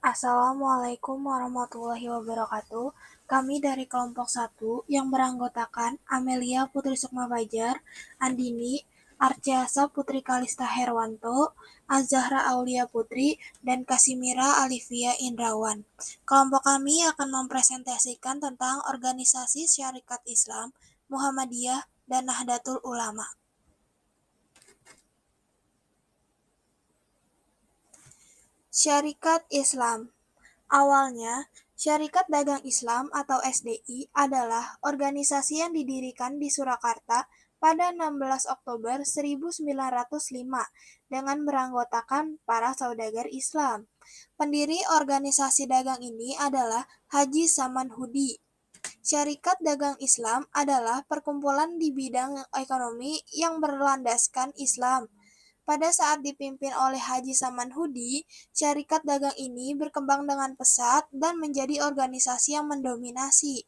Assalamualaikum warahmatullahi wabarakatuh. Kami dari kelompok 1 yang beranggotakan Amelia Putri Sukma Fajar, Andini, Arciasa Putri Kalista Herwanto, Azahra Aulia Putri, dan Kasimira Alivia Indrawan. Kelompok kami akan mempresentasikan tentang organisasi syarikat Islam, Muhammadiyah, dan Nahdlatul Ulama. Syarikat Islam. Awalnya, Syarikat Dagang Islam atau SDI adalah organisasi yang didirikan di Surakarta pada 16 Oktober 1905 dengan beranggotakan para saudagar Islam. Pendiri organisasi dagang ini adalah Haji Saman Hudi. Syarikat Dagang Islam adalah perkumpulan di bidang ekonomi yang berlandaskan Islam. Pada saat dipimpin oleh Haji Saman Hudi, syarikat dagang ini berkembang dengan pesat dan menjadi organisasi yang mendominasi.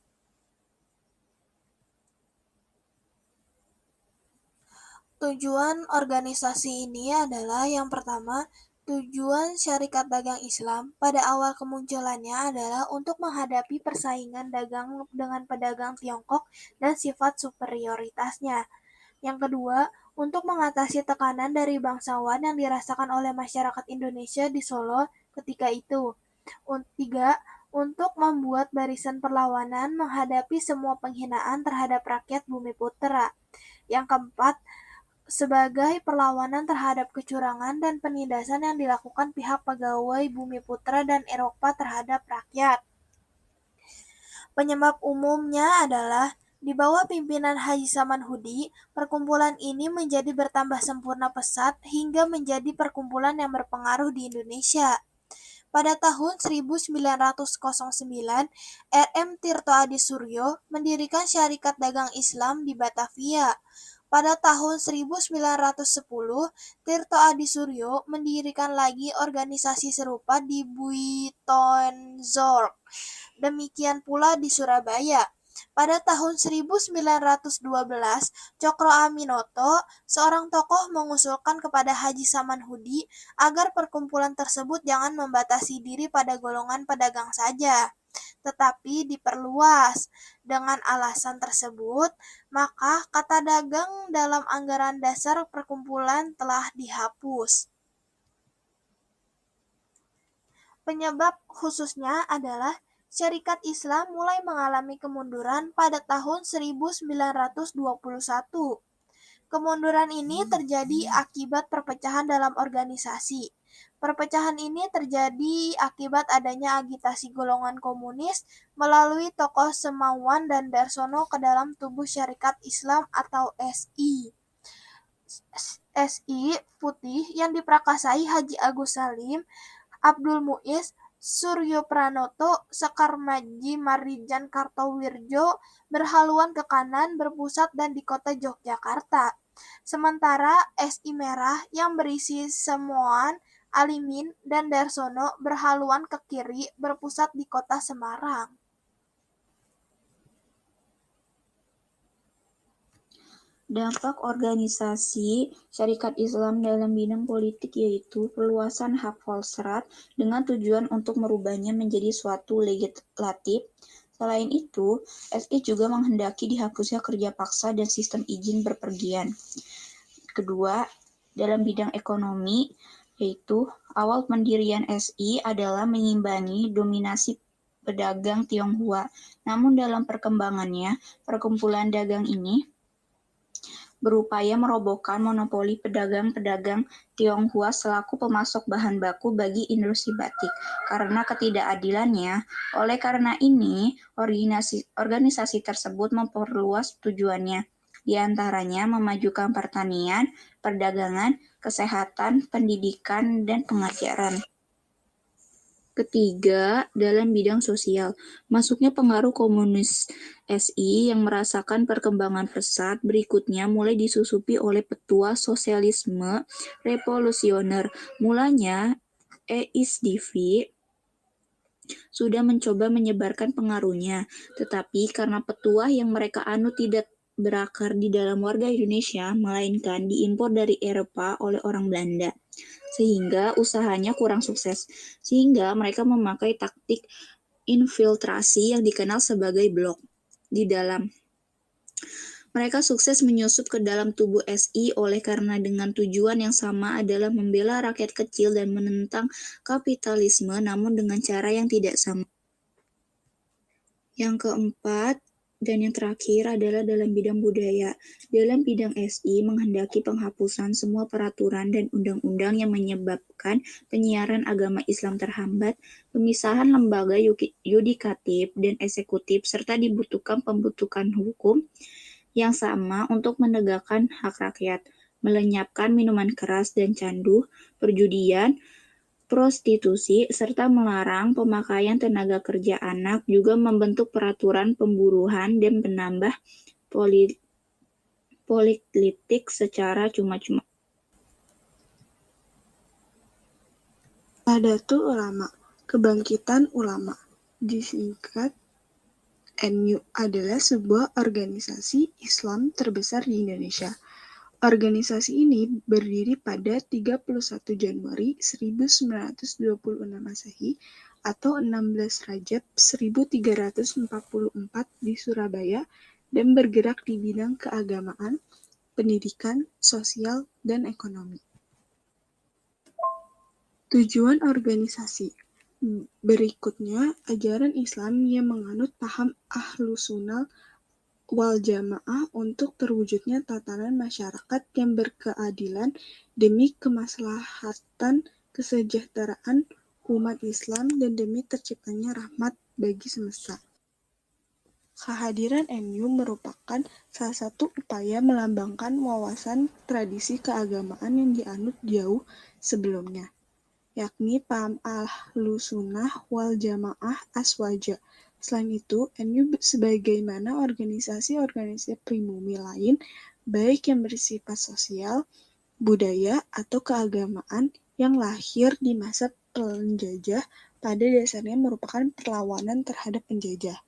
Tujuan organisasi ini adalah yang pertama, tujuan syarikat dagang Islam pada awal kemunculannya adalah untuk menghadapi persaingan dagang dengan pedagang Tiongkok dan sifat superioritasnya. Yang kedua, untuk mengatasi tekanan dari bangsawan yang dirasakan oleh masyarakat Indonesia di Solo ketika itu. Tiga, untuk membuat barisan perlawanan menghadapi semua penghinaan terhadap rakyat Bumiputra. Yang keempat, sebagai perlawanan terhadap kecurangan dan penindasan yang dilakukan pihak pegawai Bumiputra dan Eropa terhadap rakyat. Penyebab umumnya adalah di bawah pimpinan Haji Saman Hudi, perkumpulan ini menjadi bertambah sempurna pesat hingga menjadi perkumpulan yang berpengaruh di Indonesia. Pada tahun 1909, R.M. Tirto Adi Suryo mendirikan Syarikat Dagang Islam di Batavia. Pada tahun 1910, Tirto Adi Suryo mendirikan lagi organisasi serupa di Buitenzorg. Demikian pula di Surabaya. Pada tahun 1912, Cokro Aminoto, seorang tokoh, mengusulkan kepada Haji Saman Hudi agar perkumpulan tersebut jangan membatasi diri pada golongan pedagang saja, tetapi diperluas. Dengan alasan tersebut, maka kata dagang dalam anggaran dasar perkumpulan telah dihapus. Penyebab khususnya adalah syarikat Islam mulai mengalami kemunduran pada tahun 1921. Kemunduran ini terjadi akibat perpecahan dalam organisasi. Perpecahan ini terjadi akibat adanya agitasi golongan komunis melalui tokoh Semawan dan Darsono ke dalam tubuh Syarikat Islam atau SI. SI Putih yang diprakasai Haji Agus Salim, Abdul Muiz, Suryo Pranoto, Sekar Maji Marijan Kartowirjo berhaluan ke kanan berpusat dan di kota Yogyakarta. Sementara SI Merah yang berisi Semoan, Alimin, dan Darsono berhaluan ke kiri berpusat di kota Semarang. Dampak organisasi syarikat Islam dalam bidang politik yaitu perluasan hak Volksraad dengan tujuan untuk merubahnya menjadi suatu legislatif. Selain itu, SI juga menghendaki dihapusnya kerja paksa dan sistem izin berpergian. Kedua, dalam bidang ekonomi, yaitu awal pendirian SI adalah mengimbangi dominasi pedagang Tionghoa. Namun dalam perkembangannya, perkumpulan dagang ini berupaya merobohkan monopoli pedagang-pedagang Tionghoa selaku pemasok bahan baku bagi industri batik. Karena ketidakadilannya, oleh karena ini, organisasi tersebut memperluas tujuannya, di antaranya memajukan pertanian, perdagangan, kesehatan, pendidikan, dan pengajaran. Ketiga, dalam bidang sosial, masuknya pengaruh komunis SI yang merasakan perkembangan pesat berikutnya mulai disusupi oleh petua sosialisme revolusioner. Mulanya, EISDV sudah mencoba menyebarkan pengaruhnya, tetapi karena petua yang mereka anut tidak berakar di dalam warga Indonesia, melainkan diimpor dari Eropa oleh orang Belanda. sehingga usahanya kurang sukses. Sehingga mereka memakai taktik infiltrasi yang dikenal sebagai blok di dalam. Mereka sukses menyusup ke dalam tubuh SI oleh karena dengan tujuan yang sama adalah membela rakyat kecil dan menentang kapitalisme, namun dengan cara yang tidak sama. Yang keempat dan yang terakhir adalah dalam bidang budaya. Dalam bidang SI menghendaki penghapusan semua peraturan dan undang-undang yang menyebabkan penyiaran agama Islam terhambat, pemisahan lembaga yudikatif dan eksekutif, serta dibutuhkan pembentukan hukum yang sama untuk menegakkan hak rakyat, melenyapkan minuman keras dan candu, perjudian, prostitusi, serta melarang pemakaian tenaga kerja anak, juga membentuk peraturan pemburuan dan menambah politik secara cuma-cuma. Nahdlatul Ulama, Kebangkitan Ulama, disingkat NU, adalah sebuah organisasi Islam terbesar di Indonesia. Organisasi ini berdiri pada 31 Januari 1926 Masehi atau 16 Rajab 1344 di Surabaya dan bergerak di bidang keagamaan, pendidikan, sosial, dan ekonomi. Tujuan organisasi. Berikutnya, ajaran Islam yang menganut paham Ahlussunnah wal Jamaah untuk terwujudnya tatanan masyarakat yang berkeadilan demi kemaslahatan kesejahteraan umat Islam dan demi terciptanya rahmat bagi semesta. Kehadiran NU merupakan salah satu upaya melambangkan wawasan tradisi keagamaan yang dianut jauh sebelumnya, yakni paham Ahlussunnah wal Jamaah Aswaja. Selain itu, NU sebagaimana organisasi-organisasi pribumi lain, baik yang bersifat sosial, budaya, atau keagamaan yang lahir di masa penjajah, pada dasarnya merupakan perlawanan terhadap penjajah.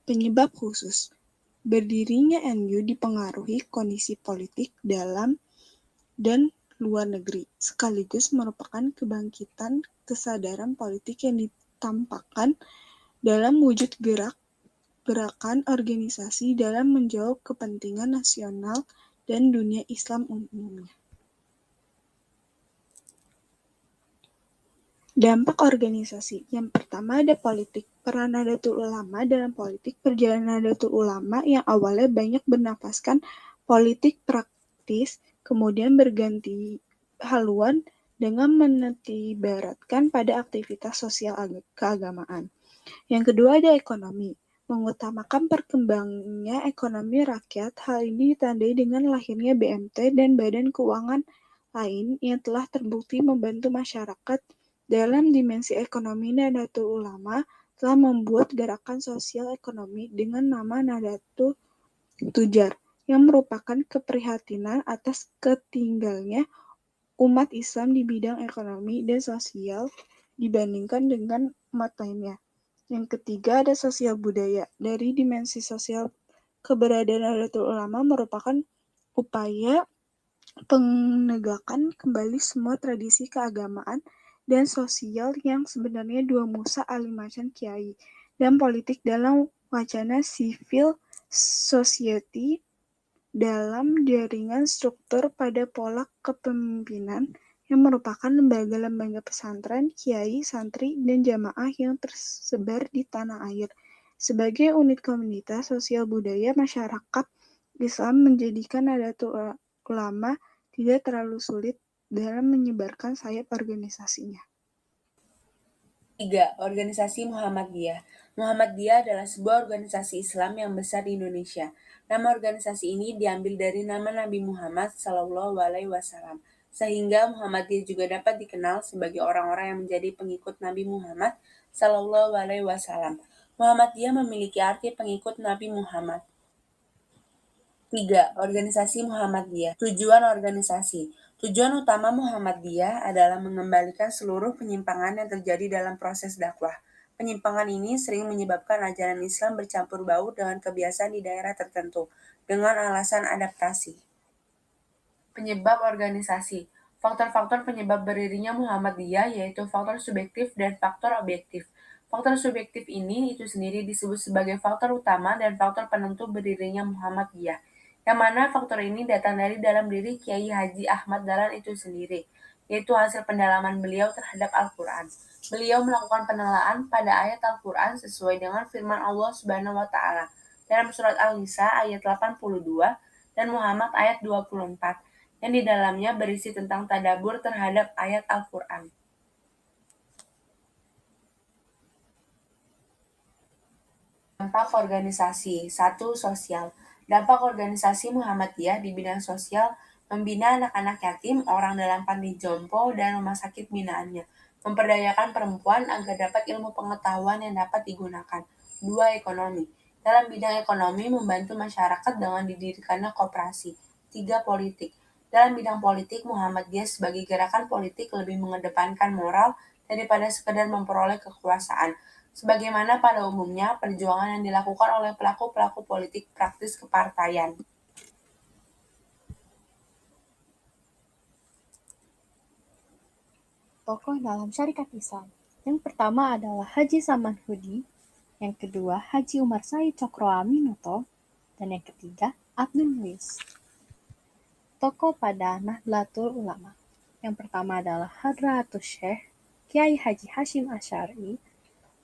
Penyebab khusus berdirinya NU dipengaruhi kondisi politik dalam dan luar negeri, sekaligus merupakan kebangkitan kesadaran politik yang ditampakkan dalam wujud gerakan organisasi dalam menjawab kepentingan nasional dan dunia Islam umumnya. Dampak organisasi. Yang pertama ada politik. Peran Nahdlatul Ulama dalam politik. Perjalanan Nahdlatul Ulama yang awalnya banyak bernafaskan politik praktis, kemudian berganti haluan dengan menitibaratkan pada aktivitas sosial keagamaan. Yang kedua ada ekonomi. Mengutamakan perkembangannya ekonomi rakyat. Hal ini ditandai dengan lahirnya BMT dan badan keuangan lain yang telah terbukti membantu masyarakat. Dalam dimensi ekonomi, Nahdlatul Ulama telah membuat gerakan sosial ekonomi dengan nama Nahdlatul Tujar, yang merupakan keprihatinan atas ketinggalnya umat Islam di bidang ekonomi dan sosial dibandingkan dengan umat lainnya. Yang ketiga ada sosial budaya. Dari dimensi sosial, keberadaan Nahdlatul Ulama merupakan upaya penegakan kembali semua tradisi keagamaan dan sosial yang sebenarnya dua musa alimacan kiai dan politik dalam wacana civil society dalam jaringan struktur pada pola kepemimpinan yang merupakan lembaga-lembaga pesantren, kiai, santri, dan jamaah yang tersebar di tanah air. Sebagai unit komunitas sosial budaya masyarakat Islam menjadikan Nahdlatul Ulama tidak terlalu sulit dalam menyebarkan sayap organisasinya. 3. Organisasi Muhammadiyah. Muhammadiyah adalah sebuah organisasi Islam yang besar di Indonesia. Nama organisasi ini diambil dari nama Nabi Muhammad SAW, sehingga Muhammadiyah juga dapat dikenal sebagai orang-orang yang menjadi pengikut Nabi Muhammad SAW. Muhammadiyah memiliki arti pengikut Nabi Muhammad. 3. Organisasi Muhammadiyah. Tujuan organisasi. Tujuan utama Muhammadiyah adalah mengembalikan seluruh penyimpangan yang terjadi dalam proses dakwah. Penyimpangan ini sering menyebabkan ajaran Islam bercampur baur dengan kebiasaan di daerah tertentu, dengan alasan adaptasi. Penyebab organisasi. Faktor-faktor penyebab berdirinya Muhammadiyah yaitu faktor subjektif dan faktor objektif. Faktor subjektif ini itu sendiri disebut sebagai faktor utama dan faktor penentu berdirinya Muhammadiyah. Yang mana faktor ini datang dari dalam diri Kiai Haji Ahmad Dahlan itu sendiri, yaitu hasil pendalaman beliau terhadap Al-Quran. Beliau melakukan penelaan pada ayat Al-Quran sesuai dengan firman Allah Subhanahu wa Ta'ala dalam surat Al-Nisa ayat 82 dan Muhammad ayat 24, yang di dalamnya berisi tentang tadabbur terhadap ayat Al-Quran. Dampak organisasi. 1. Sosial. Dampak organisasi Muhammadiyah di bidang sosial membina anak-anak yatim, orang dalam panti jompo, dan rumah sakit binaannya. Memperdayakan perempuan agar dapat ilmu pengetahuan yang dapat digunakan. 2. Ekonomi. Dalam bidang ekonomi membantu masyarakat dengan didirikannya koperasi. 3. Politik. Dalam bidang politik, Muhammadiyah sebagai gerakan politik lebih mengedepankan moral daripada sekedar memperoleh kekuasaan. Sebagaimana pada umumnya perjuangan yang dilakukan oleh pelaku-pelaku politik praktis kepartaian. Tokoh dalam syarikat Islam. Yang pertama adalah Haji Saman Hudi, yang kedua Haji Umar Said Cokroaminoto, dan yang ketiga Abdul Muiz. Tokoh pada Nahdlatul Ulama. Yang pertama adalah Hadratus Syekh Kiai Haji Hashim Asy'ari,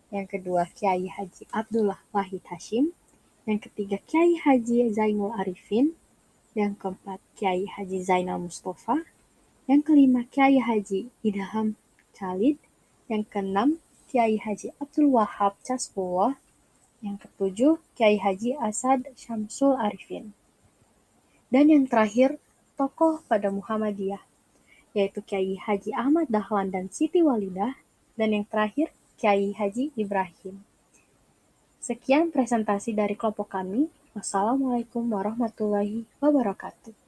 yang kedua Kiai Haji Abdullah Wahid Hashim, yang ketiga Kiai Haji Zainul Arifin, yang keempat Kiai Haji Zainal Mustafa, yang kelima Kiai Haji Idham Khalid, yang keenam Kiai Haji Abdul Wahab Casbullah, yang ketujuh Kiai Haji Asad Syamsul Arifin. Dan yang terakhir tokoh pada Muhammadiyah, yaitu Kiai Haji Ahmad Dahlan dan Siti Walidah, dan yang terakhir Kiai Haji Ibrahim. Sekian presentasi dari kelompok kami. Wassalamualaikum warahmatullahi wabarakatuh.